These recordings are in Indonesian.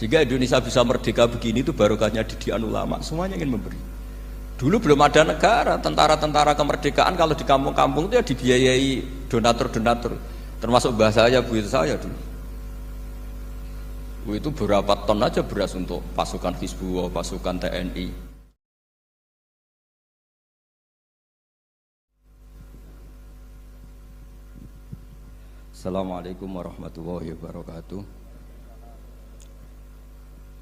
Sehingga Indonesia bisa merdeka begini itu barokahnya didikan ulama, semuanya ingin memberi. Dulu belum ada negara, tentara-tentara kemerdekaan kalau di kampung-kampung itu ya dibiayai donatur-donatur. Termasuk bahasa saya, buyut saya dulu. Itu berapa ton aja beras untuk pasukan Hizbullah, pasukan TNI. Assalamualaikum warahmatullahi wabarakatuh.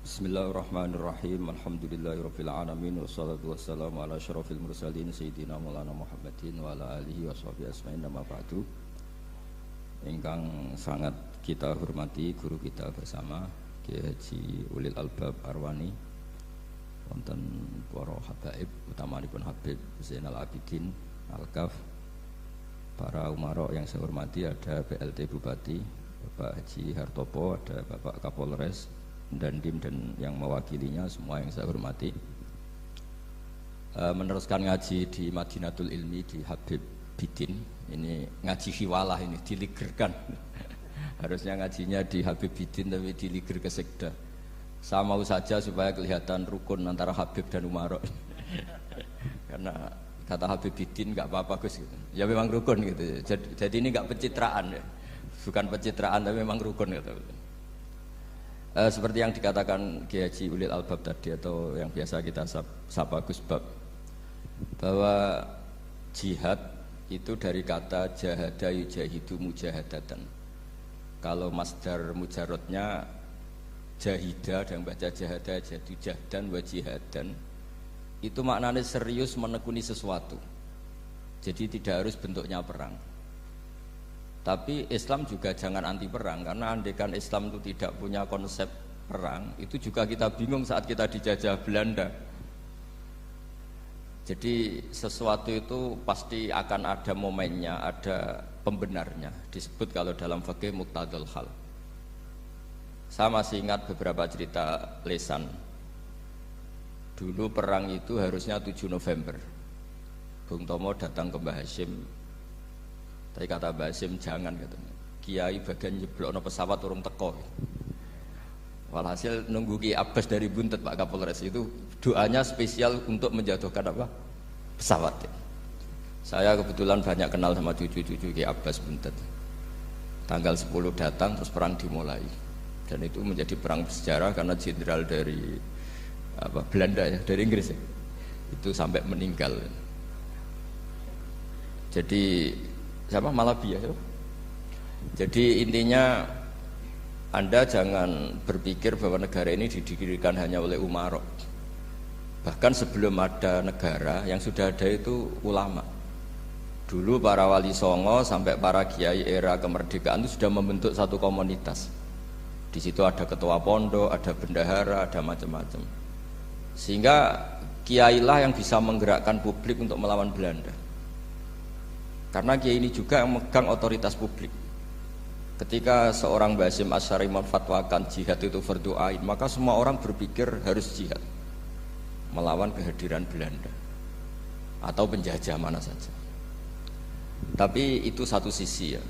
Bismillahirrahmanirrahim. Alhamdulillahirabbil alamin wassalatu wassalamu ala asyrofil mursalin sayyidina Maulana Muhammadin wa ala alihi washabihi ajmain. Amma ba'du. Ingkang sangat kita hormati guru kita bersama Kiai Haji Ulil Albab Arwani, wonten para habaib utamanipun Habib Zainal Abidin Al-Kaf, para umarok yang saya hormati, ada PLT Bupati Bapak Haji Hartopo, ada Bapak Kapolres dan Dim dan yang mewakilinya semua yang saya hormati. Meneruskan ngaji di Madinatul Ilmi di Habib Bidin, ini ngaji hiwalah, ini diligerkan. Harusnya ngajinya di Habib Bidin tapi diliger ke Sekda. Saya mau saja supaya kelihatan rukun antara Habib dan Umarok. Karena kata Habib Bidin nggak apa-apa Gus gitu. Ya memang rukun gitu. Jadi ini nggak pencitraan ya. Bukan pencitraan tapi memang rukun gitu. Seperti yang dikatakan Kiai Haji Ulil Albab tadi, atau yang biasa kita sapa Gus Bab, bahwa jihad itu dari kata jahada yujahidu mujahadatan. Kalau masdar mujarrodnya jahida dan baca jahada jadu jahdan wa jihadan, itu maknanya serius menekuni sesuatu. Jadi tidak harus bentuknya perang. Tapi Islam juga jangan anti perang, karena andaikan Islam itu tidak punya konsep perang, itu juga kita bingung saat kita dijajah Belanda. Jadi sesuatu itu pasti akan ada momennya, ada pembenarnya. Disebut kalau dalam fikih muqtadul hal. Saya masih ingat beberapa cerita lesan. Dulu perang itu harusnya 7 November. Bung Tomo datang ke Mbah Hashim, tapi kata Mbah Hashim jangan, katanya Kiai bagian nyeblokno pesawat urung teko. Walhasil nunggu Ki Abbas dari Buntet Pak Kapolres itu doanya spesial untuk menjatuhkan apa? Pesawat. Saya kebetulan banyak kenal sama cucu-cucu Ki Abbas Buntet. Tanggal 10 datang terus perang dimulai. Dan itu menjadi perang bersejarah karena jenderal dari Belanda ya, dari Inggris ya. Itu sampai meninggal. Jadi siapa? Malabi ya. Jadi intinya Anda jangan berpikir bahwa negara ini didirikan hanya oleh umarok. Bahkan sebelum ada negara, yang sudah ada itu ulama. Dulu para wali songo sampai para kiai era kemerdekaan itu sudah membentuk satu komunitas. Di situ ada ketua pondok, ada bendahara, ada macam-macam. Sehingga kiailah yang bisa menggerakkan publik untuk melawan Belanda. Karena kiai ini juga yang megang otoritas publik. Ketika seorang Mbah Hashim Asy'ari memfatwakan jihad itu fardhu ain, maka semua orang berpikir harus jihad melawan kehadiran Belanda atau penjajah mana saja. Tapi itu satu sisi ya.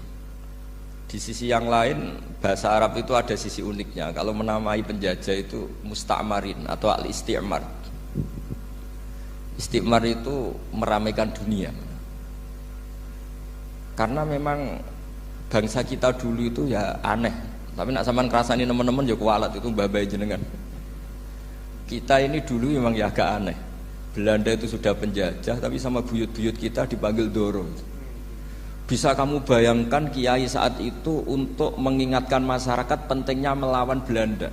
Di sisi yang lain, bahasa Arab itu ada sisi uniknya. Kalau menamai penjajah itu musta'marin atau al-isti'mar. Isti'mar itu meramaikan dunia. Karena memang bangsa kita dulu itu ya aneh. Tapi nak sampean ngrasani teman-teman ya kualat itu mbah-mbah jenengan. Kita ini dulu memang ya agak aneh. Belanda itu sudah penjajah, tapi sama buyut-buyut kita dipanggil Doro. Bisa kamu bayangkan kiai saat itu untuk mengingatkan masyarakat pentingnya melawan Belanda.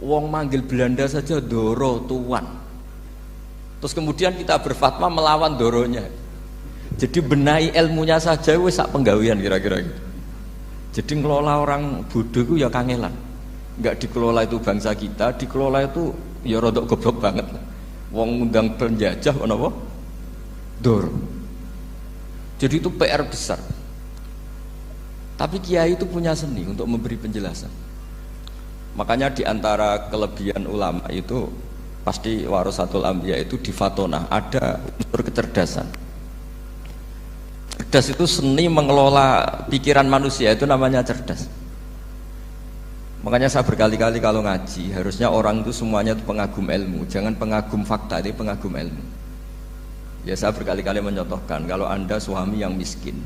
Wong manggil Belanda saja Doro tuan. Terus kemudian kita berfatwa melawan Doronya. Jadi benahi ilmunya saja wis sak penggawean kira-kira gitu. Jadi ngelola orang bodoh itu ya kangelan. Enggak dikelola itu bangsa kita, dikelola itu ya rodok goblok banget. Wong ngundang penjajah kenapa? Dor. Jadi itu PR besar. Tapi kiai itu punya seni untuk memberi penjelasan. Makanya di antara kelebihan ulama itu pasti warasatul anbiya itu di fatona ada unsur kecerdasan. Cerdas itu seni mengelola pikiran manusia, itu namanya cerdas. Makanya saya berkali-kali kalau ngaji, harusnya orang itu semuanya itu pengagum ilmu, jangan pengagum fakta, itu pengagum ilmu. Ya saya berkali-kali mencontohkan, kalau Anda suami yang miskin,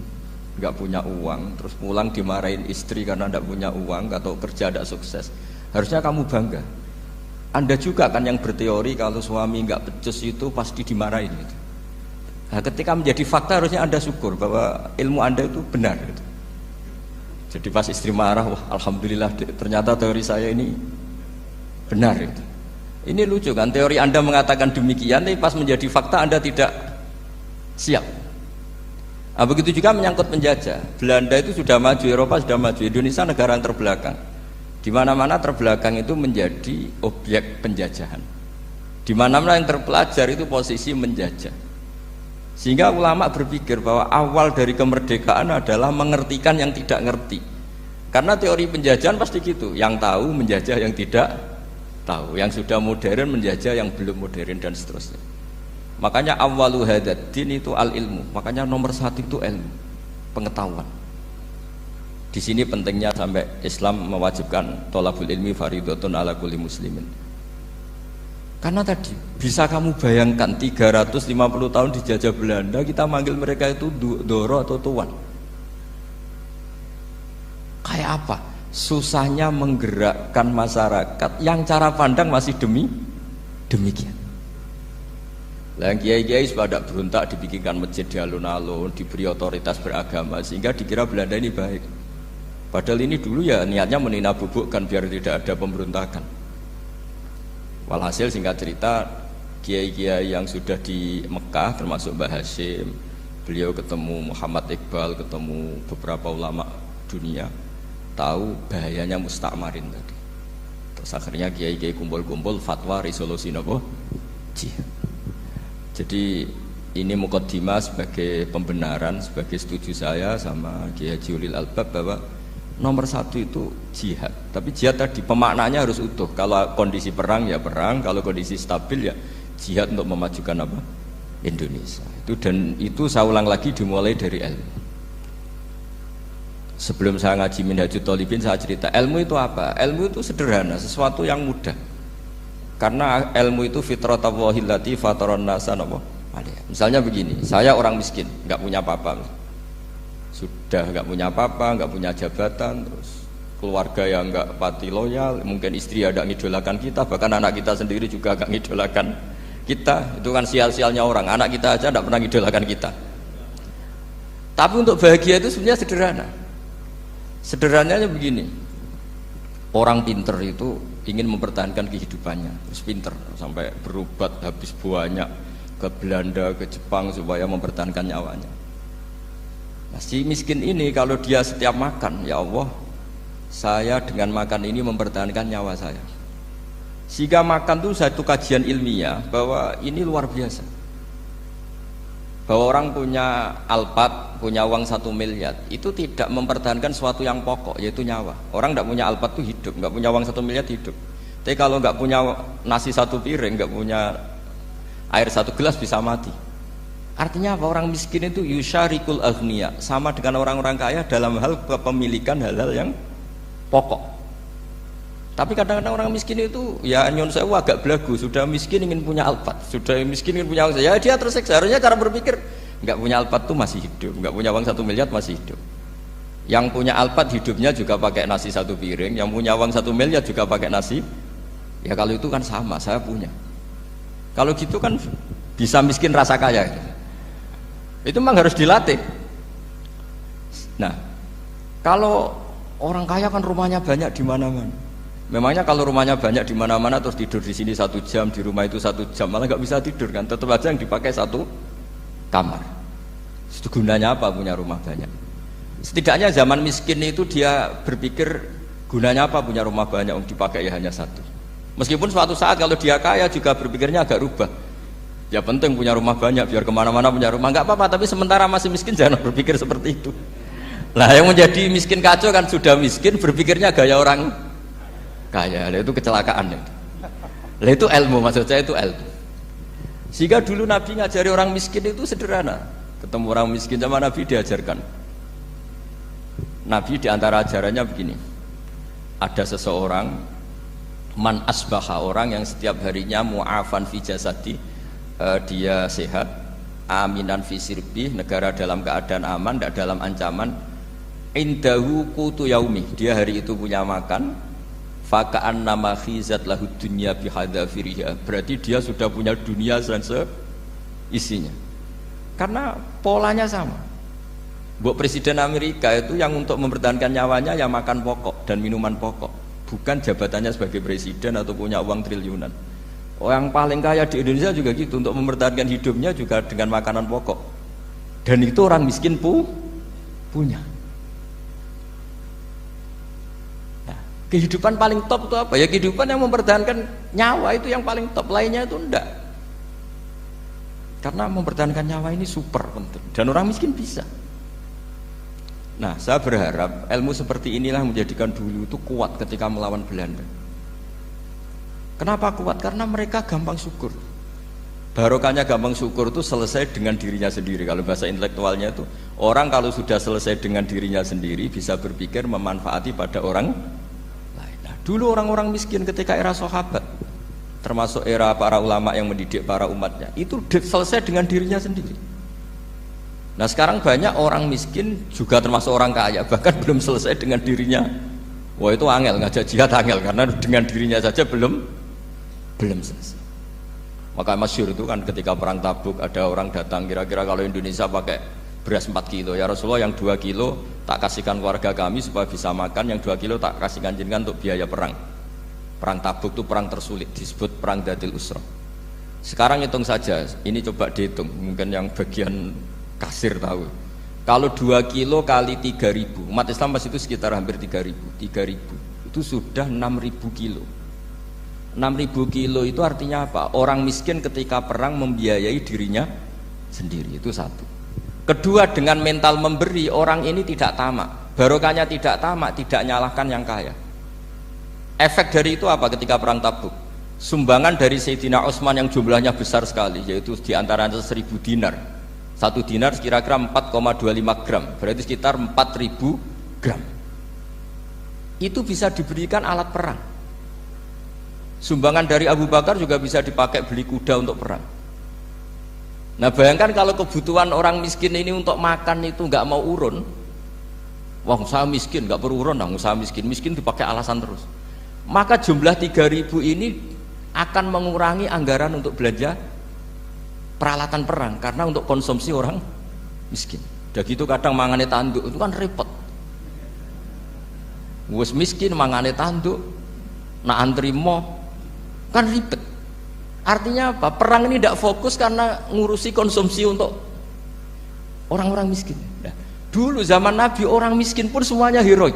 nggak punya uang, terus pulang dimarahin istri karena nggak punya uang atau kerja tidak sukses, harusnya kamu bangga. Anda juga kan yang berteori kalau suami nggak becus itu pasti dimarahin gitu. Nah, ketika menjadi fakta harusnya Anda syukur bahwa ilmu Anda itu benar gitu. Jadi pas istri marah, wah alhamdulillah ternyata teori saya ini benar gitu. Ini lucu kan, teori Anda mengatakan demikian, tapi pas menjadi fakta Anda tidak siap. Nah, begitu juga menyangkut penjajah. Belanda itu sudah maju, Eropa sudah maju, Indonesia negara yang terbelakang. Di mana-mana terbelakang itu menjadi objek penjajahan. Di mana-mana yang terpelajar itu posisi menjajah. Sehingga ulama berpikir bahwa awal dari kemerdekaan adalah mengertikan yang tidak ngerti. Karena teori penjajahan pasti gitu, yang tahu menjajah yang tidak tahu, yang sudah modern menjajah yang belum modern dan seterusnya. Makanya awwalu hadzal din itu al ilmu. Makanya nomor satu itu ilmu, pengetahuan. Di sini pentingnya sampai Islam mewajibkan thalabul ilmi fardhatun ala kulli muslimin. Karena tadi bisa kamu bayangkan 350 tahun dijajah Belanda, kita manggil mereka itu doro atau tuan. Kayak apa? Susahnya menggerakkan masyarakat yang cara pandang masih demikian. Lah kiai-kiai pada berontak dibikinkan masjid di alun-alun, diberi otoritas beragama sehingga dikira Belanda ini baik. Padahal ini dulu ya niatnya meninabobokan biar tidak ada pemberontakan. Walhasil singkat cerita, kiai-kiai yang sudah di Mekah termasuk Mbah Hashim, beliau ketemu Muhammad Iqbal, ketemu beberapa ulama dunia, tahu bahayanya mustakmarin tadi. Terus akhirnya kiai-kiai kumpul-kumpul fatwa resolusi nopo jihad. Jadi ini mukaddimah sebagai pembenaran, sebagai setuju saya sama Kiai Haji Ulil Albab bahwa nomor satu itu jihad. Tapi jihad tadi pemaknanya harus utuh. Kalau kondisi perang ya perang, kalau kondisi stabil ya jihad untuk memajukan apa? Indonesia. Dan itu saya ulang lagi dimulai dari ilmu. Sebelum saya ngaji Minhajut Thalibin saya cerita ilmu itu apa? Ilmu itu sederhana, sesuatu yang mudah. Karena ilmu itu fitratallahi allati fataran nasa apa? Misalnya begini, saya orang miskin, nggak punya apa-apa. Sudah nggak punya apa-apa, nggak punya jabatan, terus keluarga yang nggak pati loyal, mungkin istri ada ngidolakan kita, bahkan anak kita sendiri juga nggak ngidolakan kita. Itu kan sial-sialnya orang, anak kita aja nggak pernah ngidolakan kita. Tapi untuk bahagia itu sebenarnya sederhana. Sederhananya begini, orang pinter itu ingin mempertahankan kehidupannya, terus pinter sampai berobat habis banyak ke Belanda, ke Jepang supaya mempertahankan nyawanya. Nah, si miskin ini kalau dia setiap makan, ya Allah, saya dengan makan ini mempertahankan nyawa saya. Sehingga makan itu satu kajian ilmiah bahwa ini luar biasa. Bahwa orang punya Alphard, punya uang 1 miliar, itu tidak mempertahankan sesuatu yang pokok, yaitu nyawa. Orang tidak punya Alphard itu hidup, nggak punya uang 1 miliar hidup. Tapi kalau nggak punya nasi 1 piring, nggak punya air 1 gelas bisa mati. Artinya apa? Orang miskin itu yusyarikul aghniya, sama dengan orang-orang kaya dalam hal kepemilikan hal-hal yang pokok. Tapi kadang-kadang orang miskin itu ya nyon sewu agak belagu, sudah miskin ingin punya Alphard, sudah miskin ingin punya uang, ya dia tersiksa. Harusnya cara berpikir nggak punya Alphard tuh masih hidup, nggak punya uang 1 miliar masih hidup. Yang punya Alphard hidupnya juga pakai nasi 1 piring, yang punya uang 1 miliar juga pakai nasi. Ya kalau itu kan sama, saya punya. Kalau gitu kan bisa miskin rasa kaya. Itu memang harus dilatih. Nah, kalau orang kaya kan rumahnya banyak di mana-mana. Memangnya kalau rumahnya banyak di mana-mana terus tidur di sini 1 jam, di rumah itu 1 jam, malah nggak bisa tidur kan? Tetap aja yang dipakai 1 kamar. Itu gunanya apa punya rumah banyak? Setidaknya zaman miskin itu dia berpikir gunanya apa punya rumah banyak yang dipakai ya hanya 1. Meskipun suatu saat kalau dia kaya juga berpikirnya agak rubah. Ya penting punya rumah banyak biar kemana-mana punya rumah, nggak apa-apa. Tapi sementara masih miskin jangan berpikir seperti itu. Nah yang menjadi miskin kacau kan sudah miskin berpikirnya gaya orang kaya. Itu kecelakaan. Lah itu ilmu, maksud saya itu ilmu. Sehingga dulu Nabi ngajari orang miskin itu sederhana. Ketemu orang miskin sama Nabi diajarkan. Nabi diantara ajarannya begini. ada seseorang man asbaha, orang yang setiap harinya mu'afan fi jasadi, dia sehat, aminan fi sirbi, negara dalam keadaan aman, tidak dalam ancaman, indahu qutu yaumi, dia hari itu punya makan, faka'an nama khizat lahu dunya bihadzafiriha, berarti dia sudah punya dunia dan seisinya, karena polanya sama. Buat Presiden Amerika itu yang untuk mempertahankan nyawanya ya makan pokok dan minuman pokok, bukan jabatannya sebagai presiden atau punya uang triliunan. Yang paling kaya di Indonesia juga gitu, untuk mempertahankan hidupnya juga dengan makanan pokok, dan itu orang miskin punya. Nah, kehidupan paling top itu apa? Ya kehidupan yang mempertahankan nyawa, itu yang paling top, lainnya itu enggak. Karena mempertahankan nyawa ini super penting, dan orang miskin bisa. Nah, saya berharap ilmu seperti inilah menjadikan dulu itu kuat ketika melawan Belanda. Kenapa kuat? Karena mereka gampang syukur. Barokahnya gampang syukur itu selesai dengan dirinya sendiri. Kalau bahasa intelektualnya itu, orang kalau sudah selesai dengan dirinya sendiri bisa berpikir memanfaati pada orang lain. Nah, dulu orang-orang miskin ketika era sahabat, termasuk era para ulama yang mendidik para umatnya, itu selesai dengan dirinya sendiri. Nah sekarang banyak orang miskin juga termasuk orang kaya, bahkan belum selesai dengan dirinya. Wah itu angel, ngajak jihad angel, karena dengan dirinya saja belum selesai. Maka masyhur itu kan ketika perang Tabuk, ada orang datang, kira-kira kalau Indonesia pakai beras 4 kilo, ya Rasulullah yang 2 kilo tak kasihkan keluarga kami supaya bisa makan, yang 2 kilo tak kasihkan jenengan untuk biaya perang. Perang Tabuk itu perang tersulit, disebut perang Dhatil Usra. Sekarang hitung saja, ini coba dihitung, mungkin yang bagian kasir tahu. Kalau 2 kilo kali 3.000, umat Islam pas itu sekitar hampir 3.000 itu sudah 6.000 kilo. 6.000 kilo itu artinya apa? Orang miskin ketika perang membiayai dirinya sendiri, itu satu. Kedua, dengan mental memberi, orang ini tidak tamak. Barokahnya tidak tamak, tidak nyalahkan yang kaya. Efek dari itu apa ketika perang Tabuk? Sumbangan dari Sayyidina Utsman yang jumlahnya besar sekali, yaitu diantaranya 1.000 dinar. 1 dinar kira-kira 4,25 gram, berarti sekitar 4.000 gram. Itu bisa diberikan alat perang. Sumbangan dari Abu Bakar juga bisa dipakai beli kuda untuk perang. Nah bayangkan kalau kebutuhan orang miskin ini untuk makan itu nggak mau urun. Wah saya miskin, nggak perlu urun, saya miskin dipakai alasan terus. Maka jumlah 3.000 ini akan mengurangi anggaran untuk belanja peralatan perang, karena untuk konsumsi orang miskin. Udah gitu kadang mangane tanduk itu kan repot. Wes miskin mangane tanduk, nak antri mo kan ribet. Artinya apa? Perang ini tidak fokus karena ngurusi konsumsi untuk orang-orang miskin. Nah, dulu zaman Nabi orang miskin pun semuanya heroik.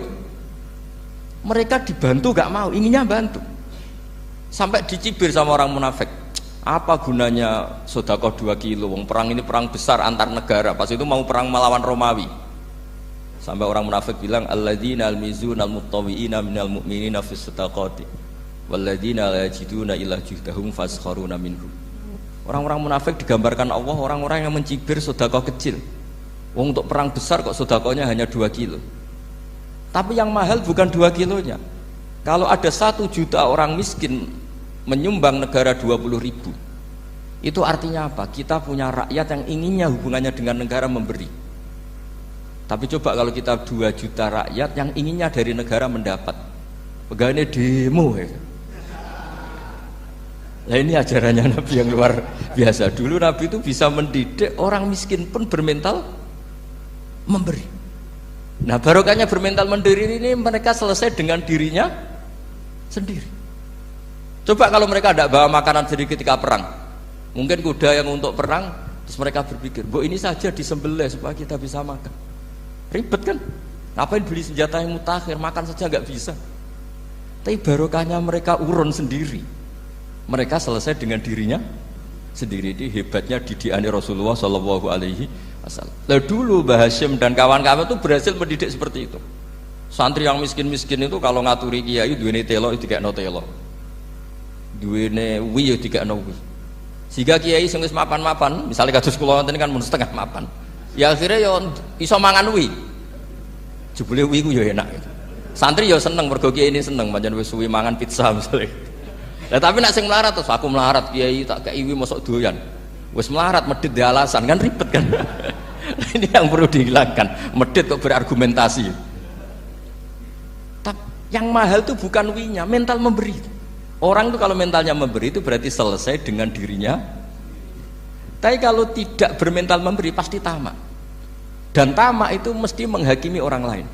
Mereka dibantu gak mau, inginnya bantu. Sampai dicibir sama orang munafik. Apa gunanya sedekah 2 kilo? Wong perang ini perang besar antar negara. Pas itu mau perang melawan Romawi. Sampai orang munafik bilang alladzina almizuna almuttawiina minal mu'minina fis sadaqati walladzina la yajiduna illa juhdahum faskharuna minhum. Orang-orang munafik digambarkan Allah orang-orang yang mencibir sedekah kecil. Wong untuk perang besar kok sedekahnya hanya 2 kilo. Tapi yang mahal bukan 2 kilonya. Kalau ada 1 juta orang miskin menyumbang negara 20.000, itu artinya apa? Kita punya rakyat yang inginnya hubungannya dengan negara memberi. Tapi coba kalau kita 2 juta rakyat yang inginnya dari negara mendapat, pegawainya demo ya. Nah ini ajarannya Nabi yang luar biasa. Dulu Nabi itu bisa mendidik orang miskin pun bermental memberi. Nah barokahnya bermental mandiri ini mereka selesai dengan dirinya sendiri. Coba kalau mereka tidak bawa makanan sendiri ketika perang, mungkin kuda yang untuk perang, terus mereka berpikir, "Bu ini saja disembelih supaya kita bisa makan." Ribet kan? Ngapain beli senjata yang mutakhir, makan saja nggak bisa. Tapi barokahnya mereka urun sendiri. Mereka selesai dengan dirinya sendiri. Ini hebatnya didikan Rasulullah Shallallahu Alaihi Wasallam. Lalu dulu Mbah Hasyim dan kawan-kawan itu berhasil mendidik seperti itu. Santri yang miskin-miskin itu kalau ngaturi kiai duwene telo itu dikekno telo. Duwene wi yo dikekno wi. Sehingga kiai sing wis mapan-mapan, misalnya kados kula wonten kan mun setengah mapan. Ya akhirnya yo iso mangan wi. Jebule wi ku yo enak gitu. Santri ya seneng mergo kiai ini seneng pancen wis suwi mangan pizza misalnya. Lah tapi nek sing melarat terus aku melarat kiai tak keiwi mosok doyan. Wis melarat medit di alasan kan ribet kan. Ini yang perlu dihilangkan. Medit kok berargumentasi. Yang mahal itu bukan winya, mental memberi. Orang itu kalau mentalnya memberi itu berarti selesai dengan dirinya. Tapi kalau tidak bermental memberi pasti tamak. Dan tamak itu mesti menghakimi orang lain.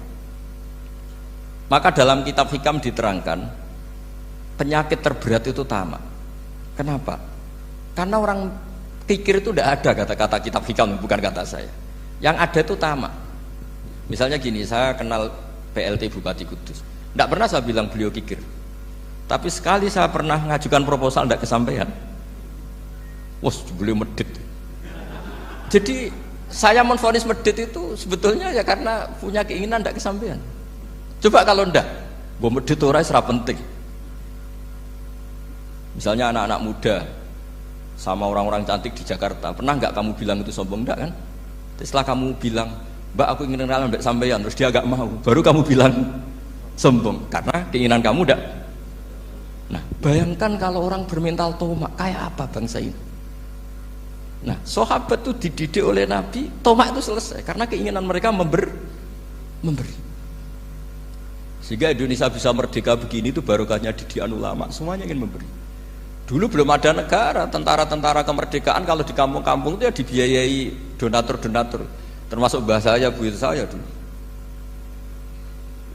Maka dalam kitab hikam diterangkan penyakit terberat itu tamak. Kenapa? Karena orang pikir itu tidak ada kata-kata kitab hikam, bukan kata saya. Yang ada itu tamak. Misalnya gini, saya kenal PLT Bupati Kudus. Tidak pernah saya bilang beliau kikir. Tapi sekali saya pernah ngajukan proposal tidak kesampaian. Wah, beliau medit. Jadi saya menvonis medit itu sebetulnya ya karena punya keinginan tidak kesampaian. Coba kalau ndak, mbok medit ora wis ra penting. Misalnya anak-anak muda sama orang-orang cantik di Jakarta, pernah nggak kamu bilang itu sombong? Ndak kan? Setelah kamu bilang, Mbak aku ingin kenalan mbak sampeyan, terus dia agak mau, baru kamu bilang sombong karena keinginan kamu ndak. Nah, bayangkan kalau orang bermental tomak kayak apa bangsa ini. Nah, sahabat itu dididik oleh Nabi, tomak itu selesai karena keinginan mereka memberi. Sehingga Indonesia bisa merdeka begini itu barokahnya didikan ulama, semuanya ingin memberi. Dulu belum ada negara, tentara-tentara kemerdekaan kalau di kampung-kampung itu ya dibiayai donatur-donatur, termasuk bahasa saya, bu saya dulu.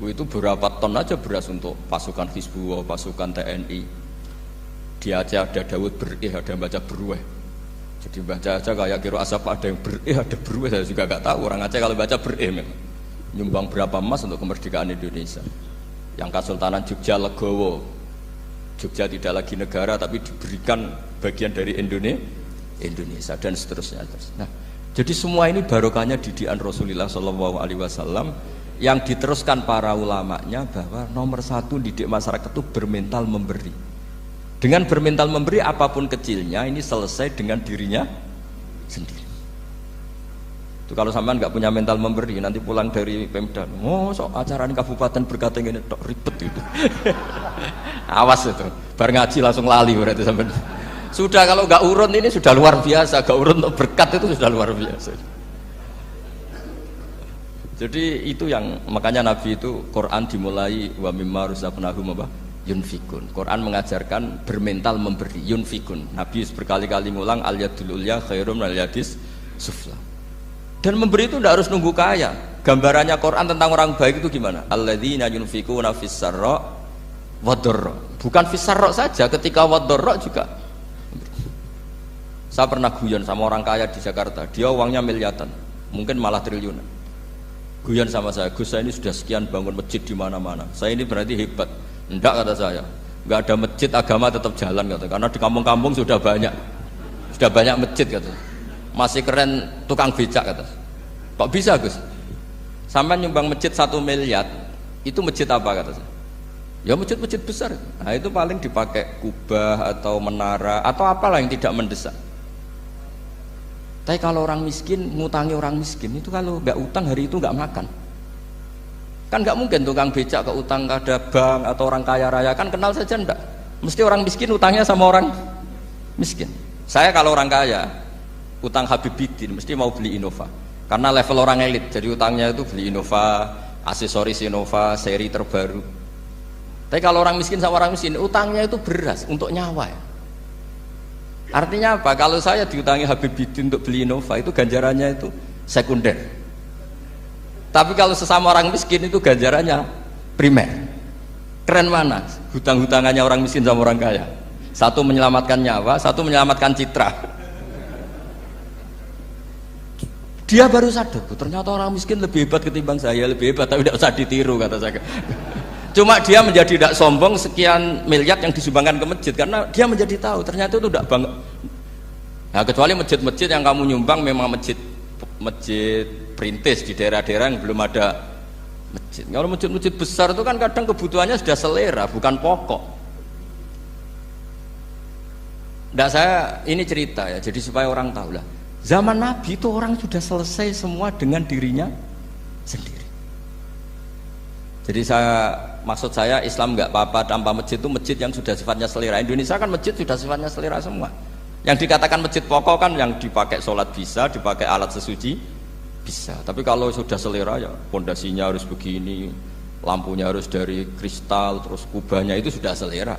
Itu berapa ton aja beras untuk pasukan Hizbullah, pasukan TNI. Dia aja ada Daud berih, ada yang baca berweh. Jadi baca aja kayak kira asap ada yang berih, ada berweh, saya juga gak tahu. Orang Aceh kalau baca berih memang. Nyumbang berapa emas untuk kemerdekaan Indonesia. Yang Kesultanan Jogja Legowo, Jogja tidak lagi negara tapi diberikan bagian dari Indonesia dan seterusnya. Nah, jadi semua ini barokahnya didikan Rasulullah SAW yang diteruskan para ulamanya bahwa nomor satu didik masyarakat itu bermental memberi. Dengan bermental memberi apapun kecilnya ini selesai dengan dirinya sendiri. Itu kalau sampean nggak punya mental memberi, nanti pulang dari Pemda, sok acara ini kabupaten berkata ini tok ribet itu. Awas itu, bar ngaji langsung lali berarti sampean. Sudah kalau nggak urun ini sudah luar biasa, nggak urun untuk berkat itu sudah luar biasa. Jadi itu yang makanya Nabi itu Quran dimulai wa mimma razaqnahum yunfikun. Quran mengajarkan bermental memberi, yunfikun. Nabi berkali-kali ngulang al yadul ulya khairum al yadis sufla. Dan memberi itu tidak harus nunggu kaya. Gambarannya Quran tentang orang baik itu gimana? Alladzina yunfikuna fis sarra wadharra. Bukan fis sarra saja, ketika wadharra juga. Saya pernah guyon sama orang kaya di Jakarta. Dia uangnya miliaran, mungkin malah triliunan. Guyon sama saya, Gus saya ini sudah sekian bangun masjid di mana-mana. Saya ini berarti hebat. Enggak kata saya. Enggak ada masjid agama tetap jalan kata. Karena di kampung-kampung sudah banyak masjid kata. Masih keren tukang becak kata. Kok bisa Gus? Sampai nyumbang masjid 1 miliar, itu masjid apa kata saya? Ya masjid-masjid besar. Nah itu paling dipakai kubah atau menara atau apalah yang tidak mendesak. Tapi kalau orang miskin ngutangi orang miskin itu kalau nggak utang hari itu nggak makan. Kan nggak mungkin tukang becak ke utang ada bank atau orang kaya raya kan kenal saja enggak. Mesti orang miskin utangnya sama orang miskin. Saya kalau orang kaya utang Habib Bidin mesti mau beli Innova karena level orang elit, jadi utangnya itu beli Innova, aksesoris Innova, seri terbaru. Tapi kalau orang miskin sama orang miskin utangnya itu beras untuk nyawa ya. Artinya apa? Kalau saya diutangi Habib Bidin untuk beli Innova itu ganjarannya itu sekunder. Tapi kalau sesama orang miskin itu ganjarannya primer. Keren mana? Hutang-hutangannya orang miskin sama orang kaya. Satu menyelamatkan nyawa, satu menyelamatkan citra. Dia baru sadar, ternyata orang miskin lebih hebat ketimbang saya, lebih hebat, tapi tidak usah ditiru kata saya. Cuma dia menjadi tidak sombong sekian miliar yang disumbangkan ke masjid karena dia menjadi tahu ternyata itu tidak bangga. Nah, kecuali masjid-masjid yang kamu nyumbang memang masjid perintis di daerah-daerah yang belum ada masjid. Kalau masjid-masjid besar itu kan kadang kebutuhannya sudah selera, bukan pokok. Nggak, saya ini cerita ya, jadi supaya orang tahu lah. Zaman Nabi itu orang sudah selesai semua dengan dirinya sendiri. Jadi maksud saya Islam nggak apa-apa tanpa masjid itu masjid yang sudah sifatnya selera. Indonesia kan masjid sudah sifatnya selera semua. Yang dikatakan masjid pokok kan yang dipakai sholat bisa, dipakai alat sesuci bisa. Tapi kalau sudah selera ya pondasinya harus begini, lampunya harus dari kristal, terus kubahnya itu sudah selera.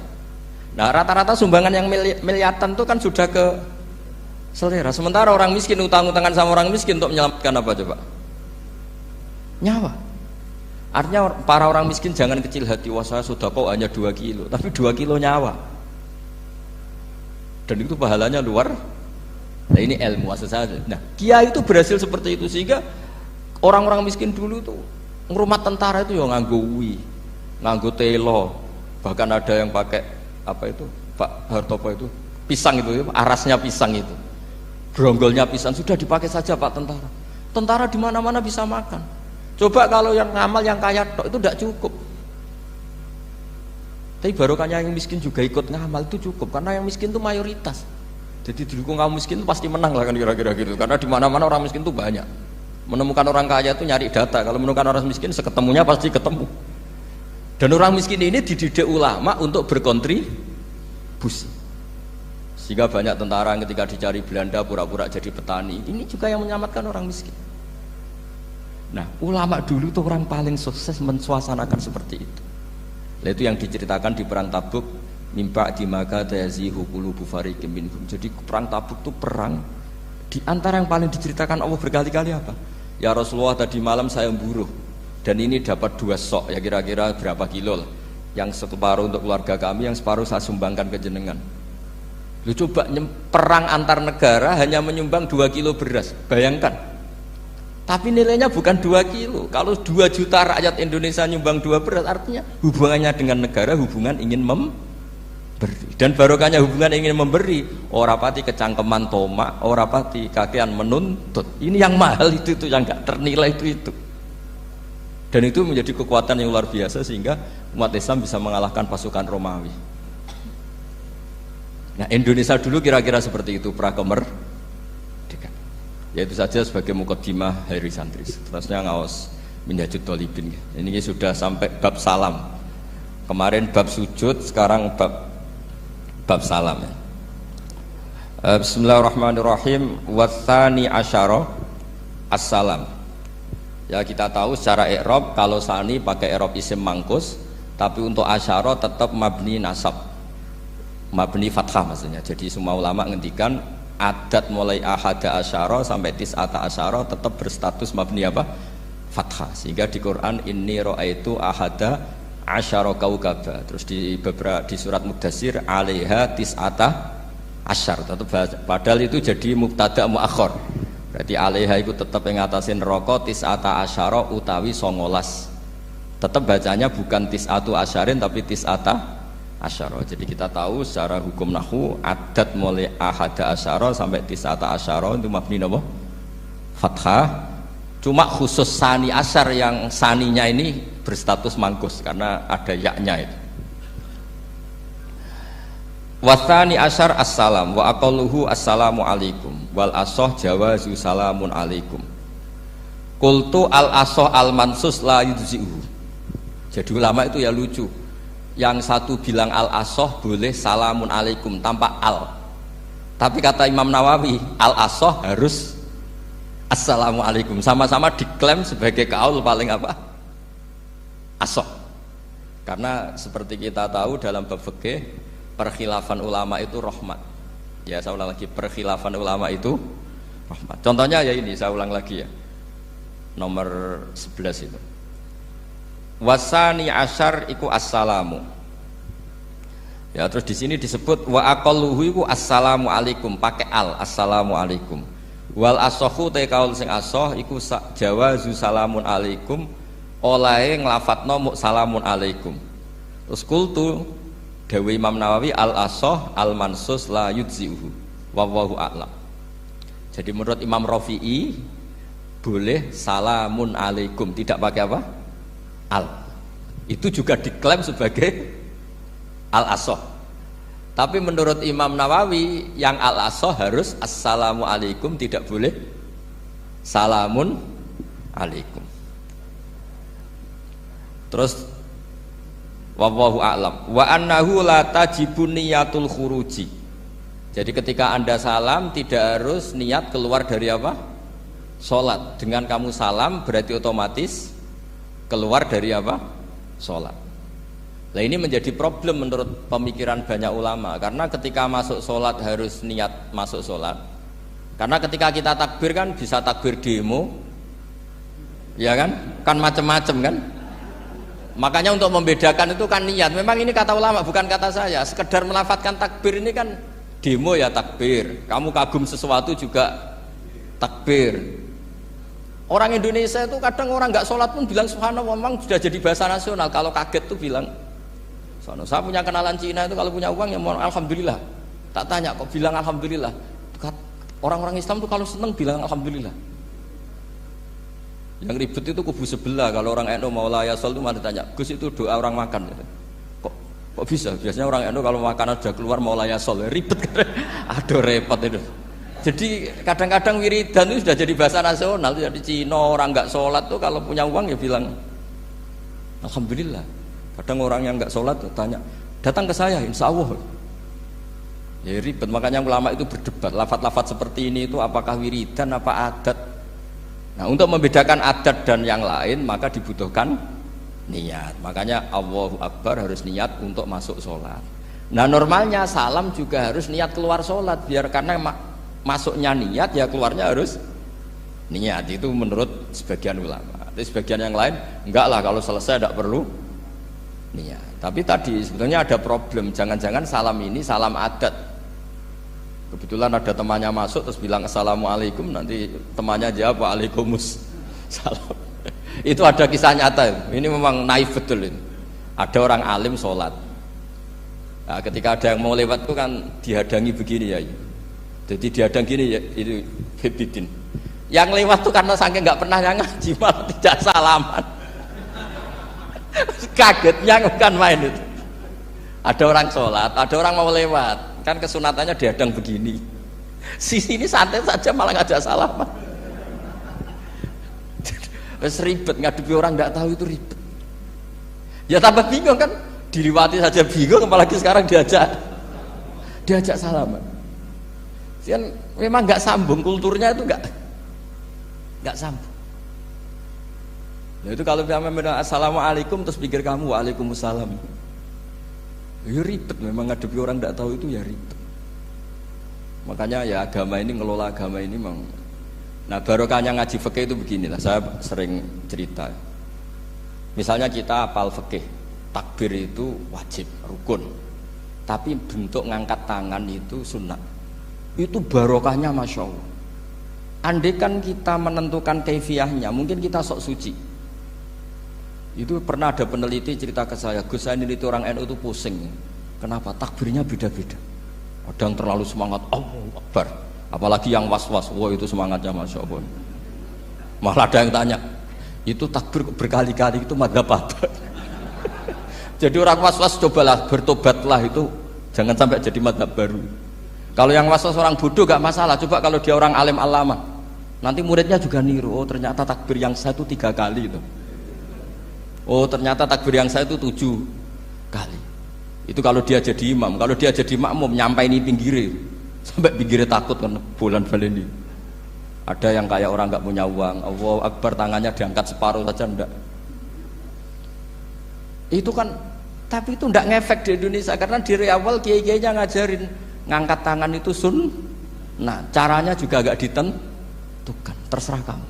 Nah rata-rata sumbangan yang miliatan itu kan sudah ke selera. Sementara orang miskin utang-utangan sama orang miskin untuk menyelamatkan apa coba? Nyawa. Artinya para orang miskin jangan kecil hati, wah saya sudah kok hanya 2 kilo, tapi 2 kilo nyawa. Dan itu pahalanya luar. Nah ini ilmu asal saja. Nah kiai itu berhasil seperti itu sehingga orang-orang miskin dulu itu ngrumat tentara itu ya nganggo wi, nganggo telo, bahkan ada yang pakai apa itu Pak Hartopo itu pisang itu, arasnya pisang itu, gronggolnya pisang sudah dipakai saja Pak tentara. Tentara di mana-mana bisa makan. Coba kalau yang ngamal yang kaya tok itu tidak cukup. Tapi barokahnya yang miskin juga ikut ngamal itu cukup karena yang miskin itu mayoritas. Jadi didukung kaum miskin itu pasti menang lah kan kira-kira gitu. Karena di mana-mana orang miskin itu banyak. Menemukan orang kaya itu nyari data. Kalau menemukan orang miskin seketemunya pasti ketemu. Dan orang miskin ini dididik ulama untuk berkontribusi. Sehingga banyak tentara ketika dicari Belanda pura-pura jadi petani. Ini juga yang menyelamatkan orang miskin. Nah, ulama dulu tuh orang paling sukses mensuasanakan seperti itu. Nah, itu yang diceritakan di perang Tabuk, mimpa di maka tayazihu qulubu fariqim minhum. Jadi perang Tabuk itu perang di antara yang paling diceritakan Allah berkali-kali apa? Ya Rasulullah tadi malam saya memburuh dan ini dapat 2 sok, ya kira-kira berapa kilo lah. Yang separuh untuk keluarga kami, yang separuh saya sumbangkan ke jenengan. Lu coba perang antar negara hanya menyumbang 2 kilo beras, bayangkan. Tapi nilainya bukan 2 kilo. Kalau 2 juta rakyat Indonesia nyumbang 2 beras, artinya hubungannya dengan negara hubungan ingin memberi. Dan barokahnya hubungan ingin memberi, ora pati kecangkeman tomak, ora pati kakean menuntut. Ini yang mahal itu yang nggak ternilai itu. Dan itu menjadi kekuatan yang luar biasa sehingga umat Islam bisa mengalahkan pasukan Romawi. Nah Indonesia dulu kira-kira seperti itu prakemerdekaan. Ya itu saja sebagai mukaddimah hari santri. Terusnya ngawas minhajut thalibin. Ini sudah sampai bab salam. Kemarin bab sujud, sekarang bab salam ya. Bismillahirrahmanirrahim. Watsani asyara assalam. Ya kita tahu secara i'rab kalau sani pakai i'rab isim mangkus, tapi untuk asyara tetap mabni nasab. Mabni fathah maksudnya. Jadi semua ulama ngendikan adat mulai ahada asyara sampai tis'ata asyara tetap berstatus mabni apa? Fathah. Sehingga di Quran inni ra'aitu ahada asyara kaukaba. Terus di surat Mudassir alaiha tis'ata asyar. Padahal itu jadi mubtada muakhir. Berarti alaiha itu tetap ngatasin neraka tis'ata asyara utawi 19. Tetap bacanya bukan tis'atu asyarin tapi tis'ata asyara. Jadi kita tahu secara hukum nahwu adat mulai ahada asyara sampai tis'ata asyara itu mabni apa? Fathah. Cuma khusus sani asyar yang saninya ini berstatus mangkus karena ada yaknya itu. Watsani asyar assalam wa aqalluhu assalamu alaikum wal asoh jawazu salamun alaikum. Qultu al asoh al mansus la yujzi'uhu. Jadi ulama itu ya lucu. Yang satu bilang al-asoh boleh salamun alaikum tanpa al. Tapi kata Imam Nawawi al-asoh harus assalamu alaikum. Sama-sama diklaim sebagai kaul paling apa? Asoh. Karena seperti kita tahu dalam bab fikih perkhilafan ulama itu rahmat. Ya saya ulang lagi, perkhilafan ulama itu rahmat. Contohnya ya ini saya ulang lagi ya. Nomor 11 itu. Wasani asyar iku assalamu. Ya terus di sini disebut wa aqalluhu iku assalamu alaikum pakai al assalamu alaikum. Wal asohu te kaul sing asoh iku jawazu salamun alaikum olahe nglafatno mu salamun alaikum. Terus kultu dewe Imam Nawawi al asoh al mansus la yujzi'uhu wallahu a'lam. Jadi menurut Imam Rafi'i boleh salamun alaikum tidak pakai apa? Al. Itu juga diklaim sebagai al-asoh. Tapi menurut Imam Nawawi yang al-asoh harus assalamu alaikum, tidak boleh salamun alaikum. Terus wallahu a'lam. Wa annahu la tajibun niyatul khuruji. Jadi ketika Anda salam tidak harus niat keluar dari apa? Salat. Dengan kamu salam berarti otomatis keluar dari apa? Salat. Nah ini menjadi problem menurut pemikiran banyak ulama, karena ketika masuk salat harus niat masuk salat. Karena ketika kita takbir kan bisa takbir demo, ya kan? Kan macam-macam kan? Makanya untuk membedakan itu kan niat. Memang ini kata ulama bukan kata saya. Sekedar melafadzkan takbir ini kan demo ya takbir. Kamu kagum sesuatu juga takbir. Orang Indonesia itu kadang orang nggak sholat pun bilang subhanallah, memang sudah jadi bahasa nasional. Kalau kaget tuh bilang subhanallah. Saya punya kenalan Cina itu kalau punya uang ya mohon alhamdulillah. Tak tanya kok bilang alhamdulillah. Orang-orang Islam tuh kalau seneng bilang alhamdulillah. Yang ribet itu kubu sebelah. Kalau orang NU mau layasol itu malah tanya, Gus itu doa orang makan. Kok bisa? Biasanya orang NU kalau makanan sudah keluar mau layasol, ribet kan? Aduh repot itu. Jadi kadang-kadang wiridan itu sudah jadi bahasa nasional. Jadi Cina orang nggak sholat tuh kalau punya uang ya bilang alhamdulillah. Kadang orang yang nggak sholat tuh tanya, datang ke saya insya Allah. Ya ribet. Makanya ulama itu berdebat. Lafaz-lafaz seperti ini itu apakah wiridan apa adat? Nah untuk membedakan adat dan yang lain maka dibutuhkan niat. Makanya Allahu Akbar harus niat untuk masuk sholat. Nah normalnya salam juga harus niat keluar sholat, biar karena masuknya niat ya keluarnya harus niat. Itu menurut sebagian ulama. Tapi sebagian yang lain enggak lah, kalau selesai tidak perlu niat. Tapi tadi sebetulnya ada problem, jangan-jangan salam ini salam adat. Kebetulan ada temannya masuk terus bilang assalamualaikum, nanti temannya jawab waalaikumsalam. Itu ada kisah nyata. Ini memang naif betul ini. Ada orang alim sholat. Nah, ketika ada yang mau lewat itu kan dihadangi begini ya. Jadi dihadang gini ya, itu Habibin. Yang lewat tuh karena saking nggak pernah yang ngaji malah tidak salaman. Kagetnya bukan main itu. Ada orang sholat, ada orang mau lewat. Kan kesunatannya dihadang begini. Sisi ini santai saja malah nggak ada salaman. Wes ribet, ngadepi orang nggak tahu itu ribet. Ya tambah bingung kan, diliwati saja bingung, apalagi sekarang diajak salaman. Kan memang nggak sambung, kulturnya itu nggak sambung. Nah itu kalau kita bilang assalamualaikum terus pikir kamu waalaikumsalam. Ya ribet, memang ngadepi orang tidak tahu itu ya ribet. Makanya ya agama ini, ngelola agama ini memang. Nah barokahnya ngaji fikih itu beginilah, saya sering cerita. Misalnya kita hafal fikih, takbir itu wajib, rukun. Tapi bentuk ngangkat tangan itu sunnah. Itu barokahnya Masya Allah. Andai kan kita menentukan kaifiyahnya, mungkin kita sok suci. Itu pernah ada peneliti cerita ke saya, Gus saya ini orang NU itu pusing. Kenapa? Takbirnya beda-beda. Ada yang terlalu semangat, Allahu Akbar. Apalagi yang was-was, wah itu semangatnya Masya Allah. Malah ada yang tanya, itu takbir berkali-kali itu madzhab apa? Jadi orang was-was cobalah, bertobatlah itu, jangan sampai jadi madzhab baru. Kalau yang was-was orang bodoh gak masalah, coba kalau dia orang alim alama, nanti muridnya juga niru, oh ternyata takbir yang saya itu 3 kali itu. Oh ternyata takbir yang saya itu 7 kali. Itu kalau dia jadi imam. Kalau dia jadi makmum nyampai ini pinggirnya sampai pinggirnya takut kan bulan baleni. Ada yang kayak orang nggak punya uang, Allahu Akbar tangannya diangkat separuh saja enggak. Itu kan, tapi itu enggak ngefek di Indonesia karena dari awal kiai-kiainya ngajarin ngangkat tangan itu nah caranya juga agak ditentukan, terserah kamu.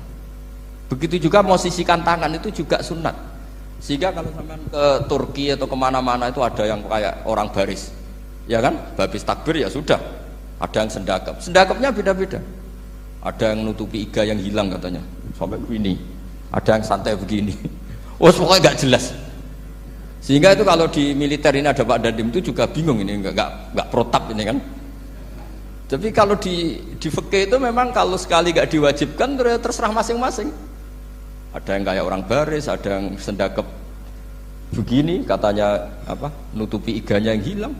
Begitu juga posisikan tangan itu juga sunat. Sehingga kalau sampai ke Turki atau kemana-mana itu ada yang kayak orang baris, ya kan? Habis takbir ya sudah. Ada yang sendakap, sendakapnya beda-beda. Ada yang nutupi iga yang hilang katanya, sampai begini. Ada yang santai begini. Oh pokoknya nggak jelas. Sehingga itu kalau di militer ini ada Pak Dandim itu juga bingung ini, nggak protap ini kan. Tapi kalau di fikih itu memang kalau sekali nggak diwajibkan terserah masing-masing. Ada yang kayak orang baris, ada yang sendakep begini, katanya apa? Nutupi iganya yang hilang.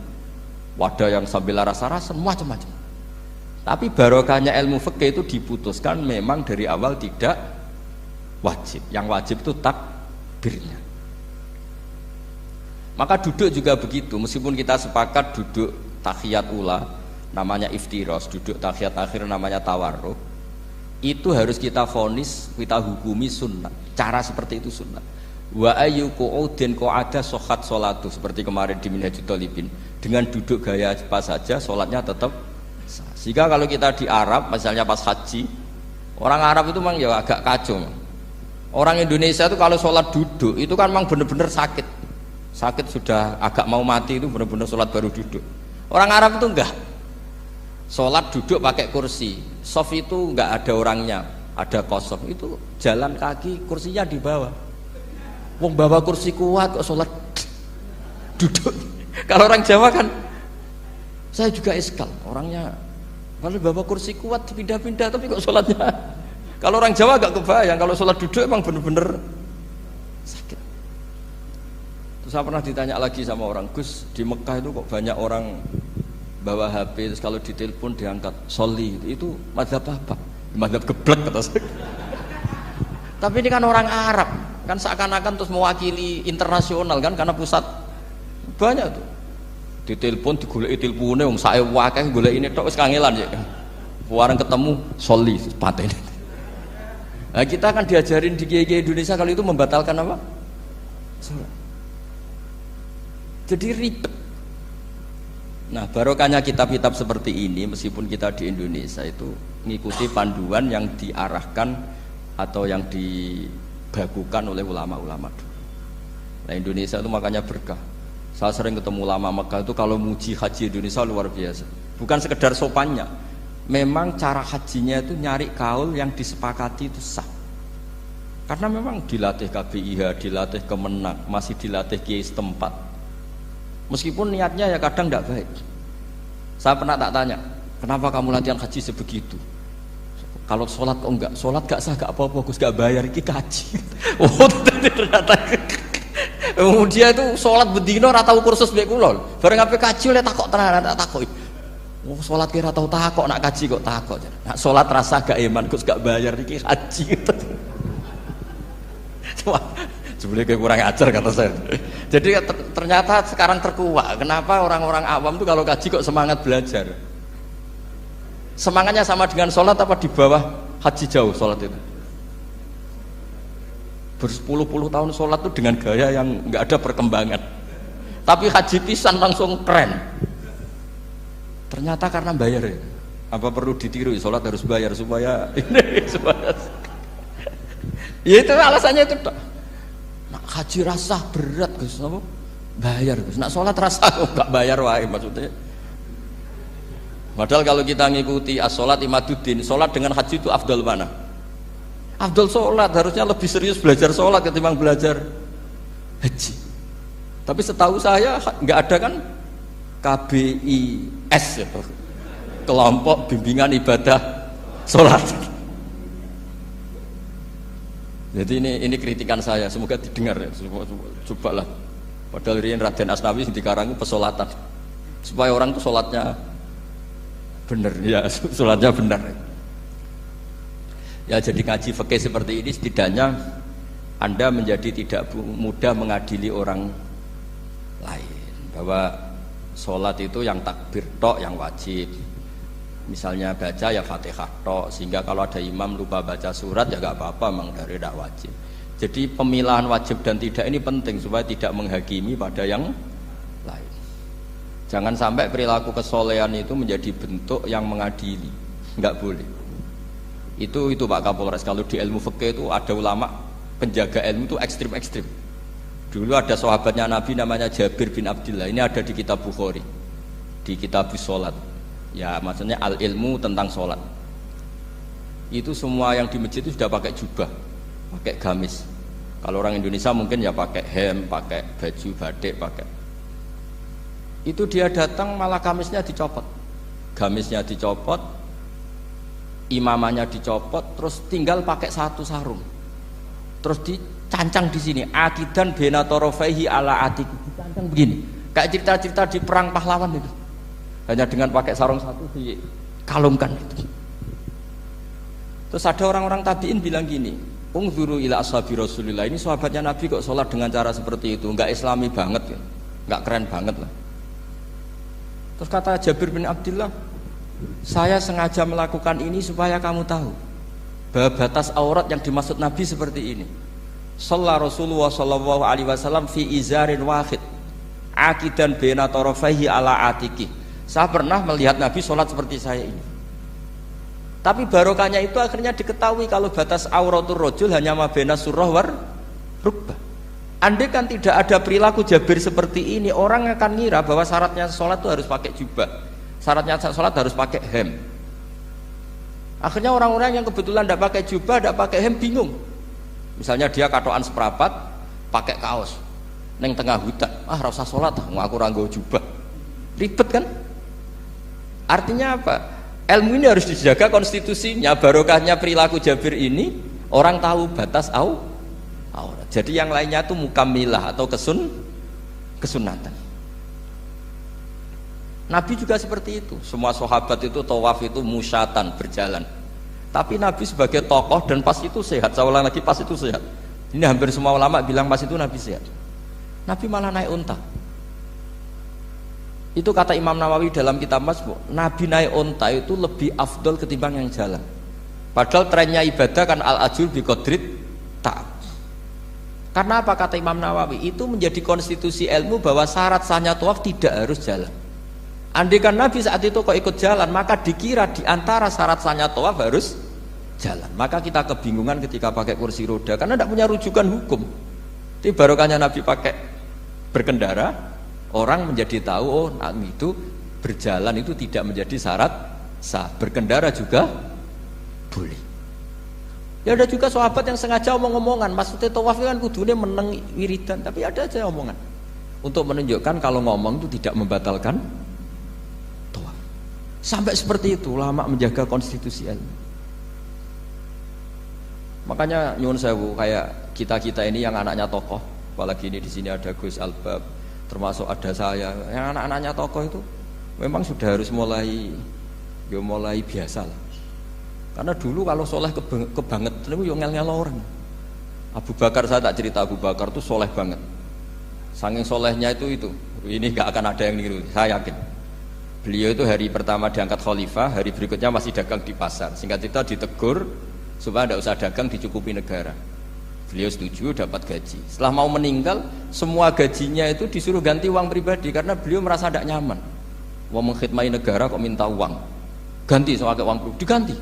Wadah yang sambil rasa-rasa, macam-macam. Tapi barokahnya ilmu fikih itu diputuskan memang dari awal tidak wajib. Yang wajib itu takbirnya. Maka duduk juga begitu, meskipun kita sepakat duduk tahiyat ula namanya iftiros, duduk tahiyat akhir namanya tawarruk, itu harus kita vonis, kita hukumi sunnah. Cara seperti itu sunnah. Wa ayyu qu'udin qa'ada sohat sholatu, seperti kemarin di Minhajul Thalibin, dengan duduk gaya apa saja sholatnya tetap sah. Sehingga kalau kita di Arab, misalnya pas haji, orang Arab itu memang ya agak kacau. Orang Indonesia itu kalau sholat duduk itu kan memang benar-benar sakit sudah agak mau mati, itu benar-benar sholat baru duduk. Orang Arab itu enggak, sholat duduk pakai kursi, soft itu enggak ada orangnya, ada kosong, itu jalan kaki, kursinya di bawah. Wong bawa kursi kuat kok sholat duduk. Kalau orang Jawa kan, saya juga iskal, orangnya kalau bawa kursi kuat pindah-pindah tapi kok sholatnya. Kalau orang Jawa agak kebayang, kalau sholat duduk emang bener-bener sakit. Terus saya pernah ditanya lagi sama orang, Gus, di Mekah itu kok banyak orang bawa HP, terus kalau ditelepon diangkat soli, itu mazhab apa? Mazhab geblek kata saya. Tapi ini kan orang Arab, kan seakan-akan terus mewakili internasional kan, karena pusat banyak tuh. Ditelepon digoleki telepone wong sak akeh golek ini tok wis kangelan ya. Warang ketemu soli patene. Nah, kita kan diajarin di kiai-kiai Indonesia kalau itu membatalkan apa? Sholat. Jadi ribet. Nah, barokahnya kitab-kitab seperti ini, meskipun kita di Indonesia itu mengikuti panduan yang diarahkan atau yang dibagukan oleh ulama-ulama dulu. Nah, Indonesia itu makanya berkah. Saya sering ketemu ulama Mekah itu kalau muji haji Indonesia luar biasa. Bukan sekedar sopannya, memang cara hajinya itu nyari kaul yang disepakati itu sah. Karena memang dilatih KBIH, dilatih Kemenak, masih dilatih kiai setempat. Meskipun niatnya ya kadang tidak baik. Saya pernah tak tanya, kenapa kamu latihan haji sebegitu? Kalau sholat kok enggak? Sholat gak sah, gak apa-apa, Gus, gak bayar, ini kaji. Oh, ternyata dia itu sholat bedino rata kursus baik kulol. Bareng apa kaji oleh takok tenan, tak takoi. Oh, sholat kira tahu takok, nak kaji kok takok. Nak sholat rasa gak iman, Gus, gak bayar, ini kaji. Sebenarnya kayak kurang ajar kata saya. Jadi ternyata sekarang terkuak. Kenapa orang-orang awam tuh kalau kaji kok semangat belajar? Semangatnya sama dengan sholat apa di bawah haji jauh sholat itu? Berpuluh-puluh tahun sholat tuh dengan gaya yang nggak ada perkembangan. Tapi haji pisan langsung keren. Ternyata karena bayar ya. Apa perlu ditiru? Sholat harus bayar supaya ini supaya. Ya itu alasannya itu. Nak haji rasa berat Gus, apa? Bayar Gus. Nak sholat rasa kok nggak bayar wae maksudnya. Padahal kalau kita ngikuti as-sholat imaduddin, sholat dengan haji itu afdal mana? Afdal sholat, harusnya lebih serius belajar sholat ketimbang belajar haji. Tapi setahu saya nggak ada kan KBIS ya, kelompok bimbingan ibadah sholat. Jadi ini kritikan saya, semoga didengar ya. Cobalah. Padahal Raden Asnawi dikarang pesolatan supaya orang itu sholatnya benar ya, sholatnya benar ya. Jadi ngaji fikih seperti ini setidaknya Anda menjadi tidak mudah mengadili orang lain, bahwa sholat itu yang takbir tok yang wajib, misalnya baca ya Fatihah tok, sehingga kalau ada imam lupa baca surat ya gak apa-apa, memang dari tidak wajib. Jadi pemilahan wajib dan tidak ini penting supaya tidak menghakimi pada yang lain. Jangan sampai perilaku kesolehan itu menjadi bentuk yang mengadili, nggak boleh. Itu Pak Kapolres. Kalau di ilmu fikih itu ada ulama penjaga ilmu itu ekstrim-ekstrim. Dulu ada sahabatnya Nabi namanya Jabir bin Abdullah. Ini ada di kitab Bukhari, di kitab sholat. Ya maksudnya al ilmu tentang sholat. Itu semua yang di masjid itu sudah pakai jubah, pakai gamis. Kalau orang Indonesia mungkin ya pakai hem, pakai baju batik, pakai. Itu dia datang malah gamisnya dicopot, gamisnya dicopot, imamannya dicopot, terus tinggal pakai satu sarung, terus dicancang di sini akidan benatorofaihi ala atik, dicancang begini kayak cerita-cerita di perang pahlawan itu, hanya dengan pakai sarung satu dikalungkan itu. Terus ada orang-orang tabiin bilang gini, ungzuru ila ashabi Rasulillah, ini sahabatnya Nabi kok sholat dengan cara seperti itu, enggak islami banget ya. nggak keren banget lah. Terus kata Jabir bin Abdullah, saya sengaja melakukan ini supaya kamu tahu bahwa batas aurat yang dimaksud Nabi seperti ini. Shalla Rasulullah sallallahu alaihi wasallam fi izarin wahid akidan baina tarafaihi ala atiki. Saya pernah melihat Nabi sholat seperti saya ini. Tapi barokahnya itu akhirnya diketahui kalau batas auratul rajul hanya mabena surah war rukbah. Andai kan tidak ada perilaku Jabir seperti ini, orang akan ngira bahwa syaratnya sholat itu harus pakai jubah, syaratnya sholat harus pakai hem. Akhirnya orang-orang yang kebetulan tidak pakai jubah, tidak pakai hem bingung. Misalnya dia katoan seperapat, pakai kaos, neng tengah hutan, rasa sholat, ngaku ranggo jubah, ribet kan? Artinya apa? Ilmu ini harus dijaga konstitusinya, barokahnya perilaku Jabir ini orang tahu batas aurat. Jadi yang lainnya itu mukamilah atau kesunatan. Nabi juga seperti itu. Semua sahabat itu tawaf itu musyatan, berjalan. Tapi Nabi sebagai tokoh dan pas itu sehat. Saya ulang lagi, pas itu sehat. Ini hampir semua ulama bilang pas itu Nabi sehat. Nabi malah naik unta. Itu kata Imam Nawawi dalam kitab Masbu', Nabi naik unta itu lebih afdol ketimbang yang jalan. Padahal trennya ibadah kan al-ajur bi qadrit ta'ab. Karena apa kata Imam Nawawi? Itu menjadi konstitusi ilmu bahwa syarat sahnya tawaf tidak harus jalan. Andai kan Nabi saat itu kok ikut jalan, maka dikira di antara syarat sahnya tawaf harus jalan. Maka kita kebingungan ketika pakai kursi roda karena tidak punya rujukan hukum. Jadi barokahnya Nabi pakai berkendara, orang menjadi tahu oh itu berjalan itu tidak menjadi syarat sah, berkendara juga boleh. Ya ada juga sahabat yang sengaja omong-omongan, maksudnya tawaf kan kudune meneng wiridan, tapi ada aja omongan untuk menunjukkan kalau ngomong itu tidak membatalkan tawaf. Sampai seperti itu ulama menjaga konstitusi ilmu. Makanya nyuwun sewu kayak kita ini yang anaknya tokoh, apalagi ini di sini ada Gus Albab, termasuk ada saya, yang anak-anaknya tokoh itu memang sudah harus mulai biasa lah. Karena dulu kalau soleh kebangetan itu yang ngel-ngel orang. Abu Bakar, saya tak cerita Abu Bakar itu soleh banget. Saking solehnya itu ini gak akan ada yang niru, saya yakin. Beliau itu hari pertama diangkat khalifah, hari berikutnya masih dagang di pasar. Singkat cerita ditegur supaya tidak usah dagang, dicukupi negara. Beliau setuju, dapat gaji. Setelah mau meninggal, semua gajinya itu disuruh ganti uang pribadi karena beliau merasa tidak nyaman. Mau mengkhidmati negara kok minta uang, ganti soal uang pribadi, diganti.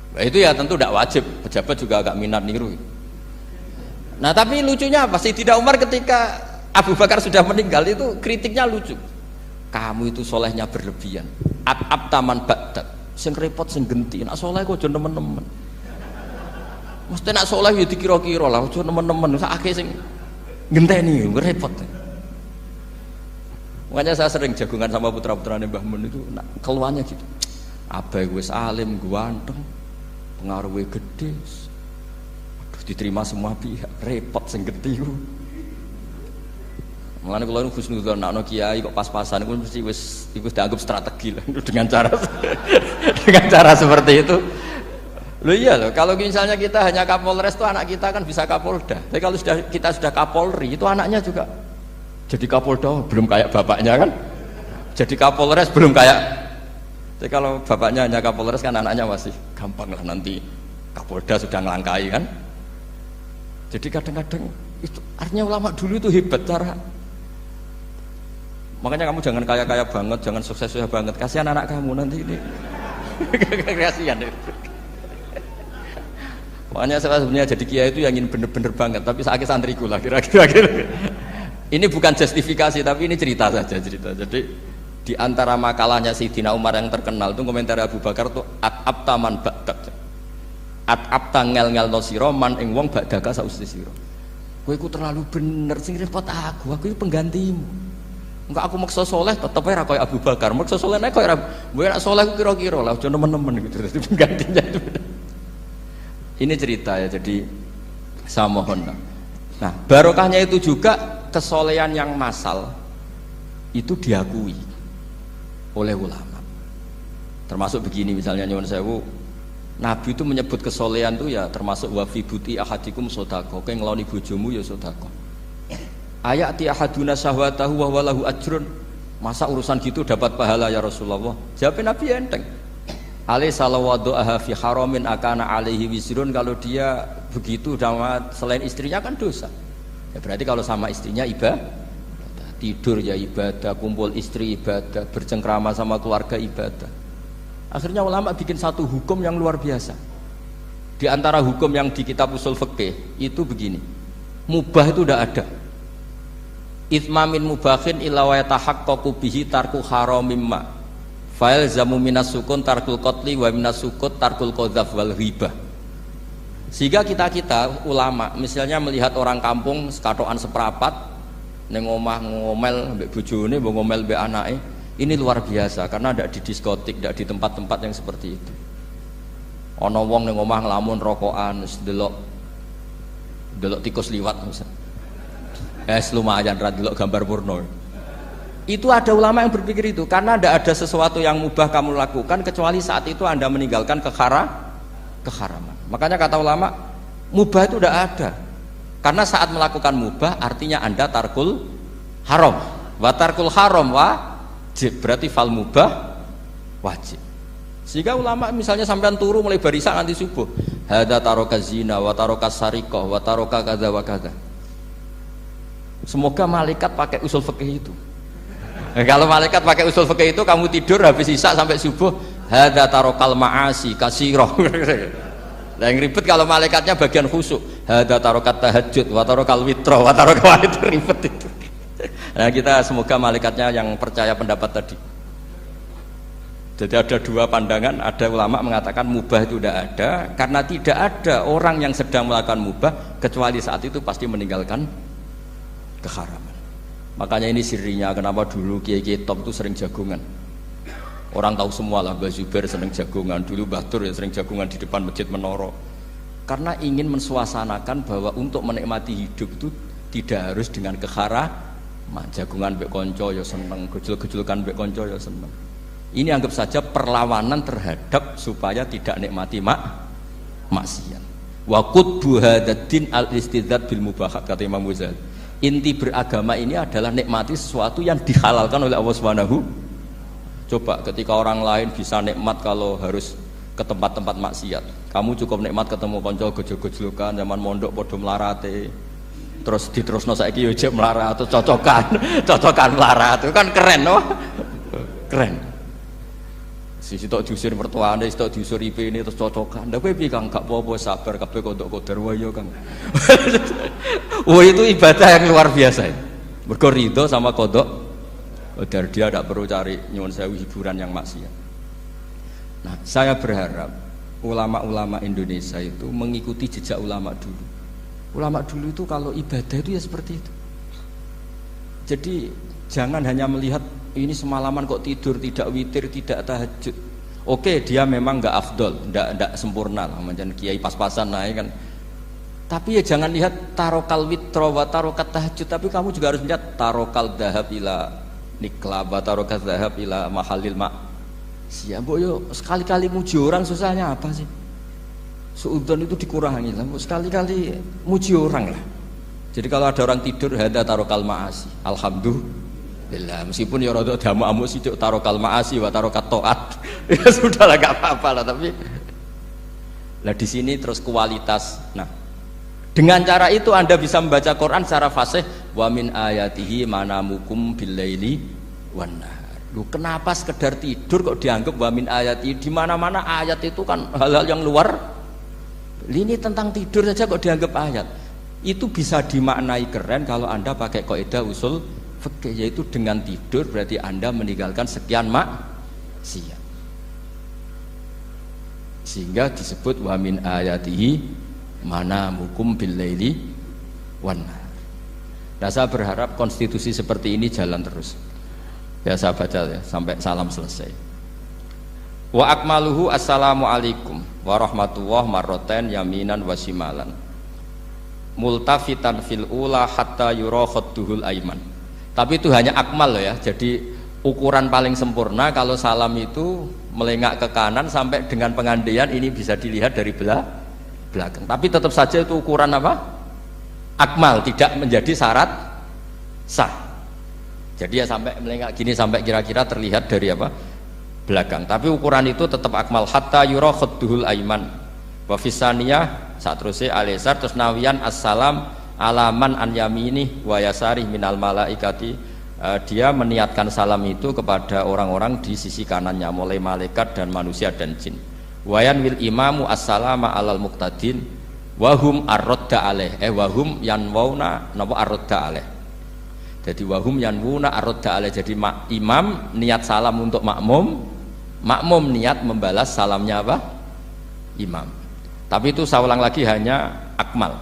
Nah, itu ya tentu tidak wajib, pejabat juga agak minat niru. Nah tapi lucunya apa? Sayyidina Umar ketika Abu Bakar sudah meninggal itu kritiknya lucu. Kamu itu solehnya berlebihan. At-ab taman ba'dak, sing repot sing genti. Nak soleh kok aja nemen-nemen. Mesti nak soleh ya dikira-kira lah, aja nemen-nemen. Sakake sing ngenteni repot. Makanya saya sering jagungan sama putra-putrane Mbah Mun itu keluarnya gitu. Abai wis alim, ganteng, pengaruhnya gede, aduh diterima semua pihak, repot sing gede ku. Mulane kula nu husnudzon ana kiai kok pas-pasan iku mesti wis dianggap strategi lah dengan cara seperti itu. Loh iya loh, kalau misalnya kita hanya Kapolres itu anak kita kan bisa Kapolda. Tapi kalau kita sudah Kapolri itu anaknya juga jadi Kapolda, belum kayak bapaknya kan. Jadi Kapolres belum kayak. Jadi kalau bapaknya hanya Kapolres kan anaknya masih gampang lah, nanti Kapolda sudah ngelangkai kan. Jadi kadang-kadang itu artinya ulama dulu itu hebat cara. Makanya kamu jangan kaya-kaya banget, jangan sukses-sukses banget. Kasihan anak kamu nanti ini. Kasihan. Makanya saya sebenarnya jadi kiai itu yang ingin bener-bener banget, tapi saya santriku lah kira-kira. Ini bukan justifikasi, tapi ini cerita saja cerita. Jadi di antara makalahnya Sayyidina Umar yang terkenal itu komentar Abu Bakar itu at-ab taman ba'dak. At-ab tangel-ngel no siro man ing wong ba'daka sausti siro. Kowe iku terlalu bener sing repot aku iki penggantimu. Enggak aku maksa soleh tetep ora koyo Abu Bakar. Maksa soleh nek koyo nek soleh ku kira-kira lah aja nemen-nemen gitu. Dadi penggantinya itu. Ini cerita ya, jadi saya mohon. Nah, barokahnya itu juga kesolehan yang massal itu diakui oleh ulama. Termasuk begini misalnya nyuwun sewu, Nabi itu menyebut kesolehan itu ya termasuk wa fi buti ahadikum sedekah. Kowe ngeloni bojomu ya sedekah. Ayati ahaduna syahwatahu wa walahu ajrun. Masa urusan gitu dapat pahala ya Rasulullah? Jawab Nabi enteng. Alaysa lawaddu'aha fi haramin akana alaihi wisrun. Kalau dia begitu sama selain istrinya kan dosa. Ya berarti kalau sama istrinya ibadah, tidur ya ibadah, kumpul istri ibadah, bercengkrama sama keluarga ibadah. Akhirnya ulama bikin satu hukum yang luar biasa. Di antara hukum yang di kitab usul fikih itu begini. Mubah itu udah ada. Itsmamin mubahin illa wa yatahaqqaqu bihi tarku haramim ma. Fa'il zamu minas sukun tarkul qatli wa minas sukut tarkul qadzaf wal ghibah. Sehingga kita ulama misalnya melihat orang kampung sekatokan seprapat ning omah ngomel mbek bojone, mbok ngomel mbek anake, ini luar biasa karena ndak di diskotik, ndak di tempat-tempat yang seperti itu. Ana wong ning omah nglamun rokokan, wis delok tikus liwat misalnya. Lumayan ra delok gambar porno. Itu ada ulama yang berpikir itu karena tidak ada sesuatu yang mubah kamu lakukan kecuali saat itu Anda meninggalkan keharaman. Makanya kata ulama mubah itu tidak ada. Karena saat melakukan mubah artinya Anda tarkul haram. Wa tarkul haram wajib. Berarti fal mubah wajib. Sehingga ulama misalnya sampean turu mulai barisan nanti subuh. Hadza taraka zina wa taraka sariqah wa taraka kadza wa kadza. Semoga malaikat pakai usul fikih itu. Kalau malaikat pakai usul fikih itu kamu tidur habis isya sampai subuh hadza tarokal ma'asi kasirah. Nah, yang ribet kalau malaikatnya bagian khusyuk. Hadza tarokat tahajud wa tarokal witra wa tarokal itu ribet itu. Nah, kita semoga malaikatnya yang percaya pendapat tadi. Jadi ada dua pandangan, ada ulama mengatakan mubah itu tidak ada karena tidak ada orang yang sedang melakukan mubah kecuali saat itu pasti meninggalkan keharaman. Makanya ini sirinya kenapa dulu kiai-kiai top itu sering jagungan. Orang tahu semua lah, Mbah Zubair sering jagungan, dulu Mbah Tur ya sering jagungan di depan Masjid Menara. Karena ingin mensuasanakan bahwa untuk menikmati hidup itu tidak harus dengan keharaman. Jagungan mbek konco ya seneng, gejul-gejulkan mbek konco ya seneng. Ini anggap saja perlawanan terhadap supaya tidak nikmati maksiat. Wa qutbu hadzal al-istidzad bil mubahat kata Imam Ghazali. Inti beragama ini adalah nikmati sesuatu yang dihalalkan oleh Allah Subhanahu. Coba ketika orang lain bisa nikmat kalau harus ke tempat-tempat maksiat, kamu cukup nikmat ketemu konco gojol-gojolokan zaman mondok podo melarate, terus diterusno saiki yo jek melarat atau cocokan melarat itu kan keren loh. Keren. Sisi tok diusir mertuane, tok diusir IP ini terus cocokan. Ndak kowe piye Kang, gak apa-apa sabar kabeh kodok kodar wae yo Kang. Wah itu ibadah yang luar biasa. Mergo ridho sama kodok kodar, dia tidak perlu cari nyuwun sewu hiburan yang maksiat. Nah, saya berharap ulama-ulama Indonesia itu mengikuti jejak ulama dulu. Ulama dulu itu kalau ibadah itu ya seperti itu. Jadi jangan hanya melihat ini semalaman kok tidur, tidak witir, tidak tahajud. Oke, dia memang nggak afdol, nggak sempurna lah, macam kiai pas-pasan naik kan. Tapi ya jangan lihat tarokal witro wa tarokat tahajud, tapi kamu juga harus lihat tarokal dahab ila nikla wa tarokat dahab ila mahalil mak. Siapa yo sekali-kali muji orang susahnya apa sih? Suudzon itu dikurangi lah, sekali-kali muji orang lah. Jadi kalau ada orang tidur hada tarokal maasi, alhamdulillah. Meskipun ya rada damu-amu sithik tarokal maasi wa tarokat taat. Ya sudahlah enggak apa-apa lah, tapi lah di sini terus kualitas. Nah, dengan cara itu Anda bisa membaca Quran secara fasih. Wa min ayatihi manamukum billaili wan nahar. Loh, kenapa sekedar tidur kok dianggap wa min ayatihi? Di mana-mana ayat itu kan hal-hal yang luar. Ini tentang tidur saja kok dianggap ayat. Itu bisa dimaknai keren kalau Anda pakai kaidah usul fikih, yaitu dengan tidur berarti Anda meninggalkan sekian maksiat. Sehingga disebut wa min ayatihi manamukum billaili wan nahar. Nah, saya berharap konstitusi seperti ini jalan terus. Ya saya baca ya sampai salam selesai. Wa akmaluhu assalamualaikum warahmatullahi marroten yaminan wasimalan multafitan fil ula hatta yura khadduhul aiman. Tapi itu hanya akmal loh ya. Jadi ukuran paling sempurna kalau salam itu melengak ke kanan sampai dengan pengandaian ini bisa dilihat dari belakang. Tapi tetap saja itu ukuran apa? Akmal, tidak menjadi syarat sah. Jadi ya sampai melengak gini sampai kira-kira terlihat dari apa? Belakang. Tapi ukuran itu tetap akmal hatta yura khudduhul aiman. Wa fisaniyah satruse alisar terus nawian assalam alaman an yamini wa yasari minal malaikati. Dia meniatkan salam itu kepada orang-orang di sisi kanannya mulai malaikat dan manusia dan jin. Wayan wil imamu assalama alal muqtadin wahum arrodda alaih wahum yanwauna napa arrodda alaih. Jadi wahum yanwuna arrodda alaih. Jadi imam niat salam untuk makmum, makmum niat membalas salamnya apa? Imam. Tapi itu saya ulang lagi hanya akmal.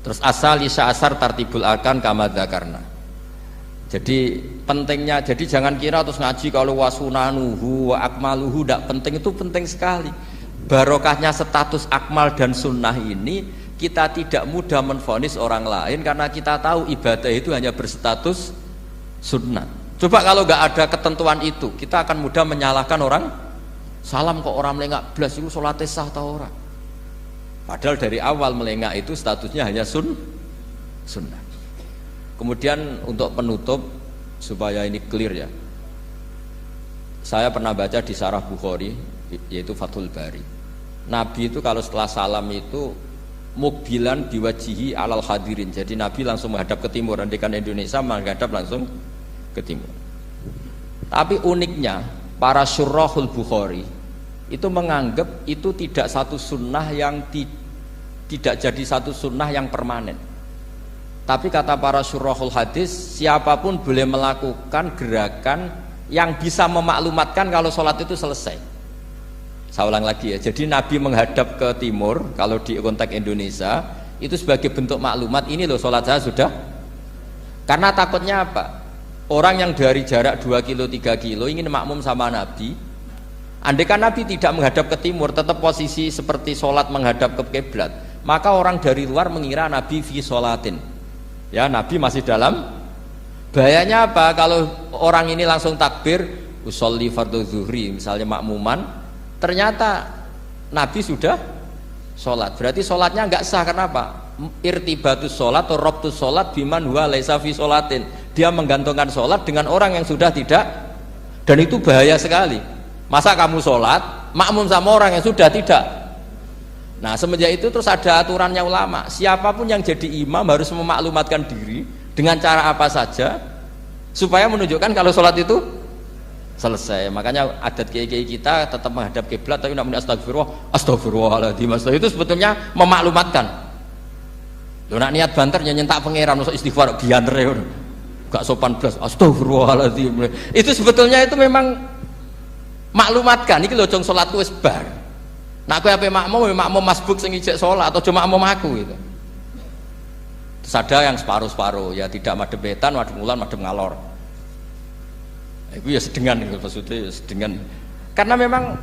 Terus asal isya asar tartibul arkan kama dzakarna. Jadi pentingnya, jadi jangan kira terus ngaji kalau wasunanuhu wa akmaluhu tidak penting, itu penting sekali. Barokahnya status akmal dan sunnah ini kita tidak mudah menvonis orang lain karena kita tahu ibadah itu hanya berstatus sunnah. Coba kalau nggak ada ketentuan itu, kita akan mudah menyalahkan orang. Salam kok orang melengak blas itu sholatnya sah atau orang? Padahal dari awal melengak itu statusnya hanya sunnah. Kemudian untuk penutup supaya ini clear ya, saya pernah baca di Syarah Bukhari yaitu Fathul Bari, Nabi itu kalau setelah salam itu mukbilan biwajihi alal hadirin. Jadi Nabi langsung menghadap ke timur, andikan Indonesia menghadap langsung ke timur. Tapi uniknya para syurahul Bukhari itu menganggap itu tidak satu sunnah yang tidak jadi satu sunnah yang permanen. Tapi kata para syurahul hadis, siapapun boleh melakukan gerakan yang bisa memaklumatkan kalau sholat itu selesai. Saya ulang lagi ya, jadi Nabi menghadap ke timur kalau di konteks Indonesia itu sebagai bentuk maklumat, ini loh sholat saya sudah. Karena takutnya apa? Orang yang dari jarak 2 kilo 3 kilo ingin makmum sama Nabi, andai kan Nabi tidak menghadap ke timur, tetap posisi seperti sholat menghadap ke kiblat, maka orang dari luar mengira Nabi fi sholatin. Ya, Nabi masih dalam. Bahayanya apa? Kalau orang ini langsung takbir usolli fardhu zuhri misalnya makmuman, ternyata Nabi sudah sholat, berarti sholatnya nggak sah. Kenapa? Irtibatus sholat atau robtus sholat biman huwa laisa fi sholatin. Dia menggantungkan sholat dengan orang yang sudah tidak, dan itu bahaya sekali. Masa kamu sholat makmum sama orang yang sudah tidak? Nah semenjak itu terus ada aturannya ulama, siapapun yang jadi imam harus memaklumatkan diri dengan cara apa saja supaya menunjukkan kalau sholat itu selesai. Makanya adat kiai-kiai kita tetap menghadap kiblat tapi namun astagfirullahaladzim, itu sebetulnya memaklumatkan. Lo nak niat banter nyentak pangeran masuk istighfar biantre gak sopan belas astagfirullahaladzim, itu sebetulnya itu memang maklumatkan iki lho jong sholatku wis bar. Nah aku apa makmum masbuk sing ijek sholat atau cuma makmum aku gitu. Terus ada yang separuh-separuh ya, tidak madhep wetan, madhep ngulon, madhep ngalor. Itu ya sedengan gitu, maksudnya sedengan. Karena memang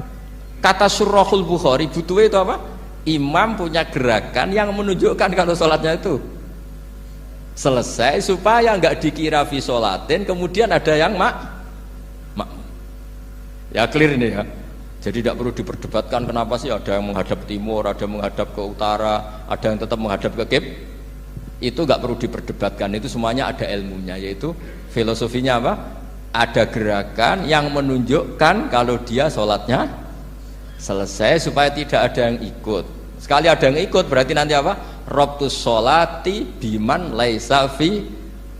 kata Syurahul Bukhari butuh itu apa? Imam punya gerakan yang menunjukkan kalau sholatnya itu selesai supaya nggak dikira fi sholatin kemudian ada yang ya clear ini ya. Jadi tidak perlu diperdebatkan kenapa sih ada yang menghadap timur, ada yang menghadap ke utara, ada yang tetap menghadap ke kib. Itu nggak perlu diperdebatkan, itu semuanya ada ilmunya, yaitu filosofinya apa? Ada gerakan yang menunjukkan kalau dia sholatnya selesai supaya tidak ada yang ikut. Sekali ada yang ikut berarti nanti apa? Robtus sholati biman laisa fi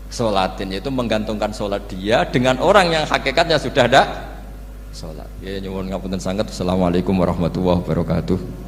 sholatin, yaitu menggantungkan sholat dia dengan orang yang hakikatnya sudah ada sholat. Ya nyuwun ngapunten sanget. Assalamualaikum warahmatullahi wabarakatuh.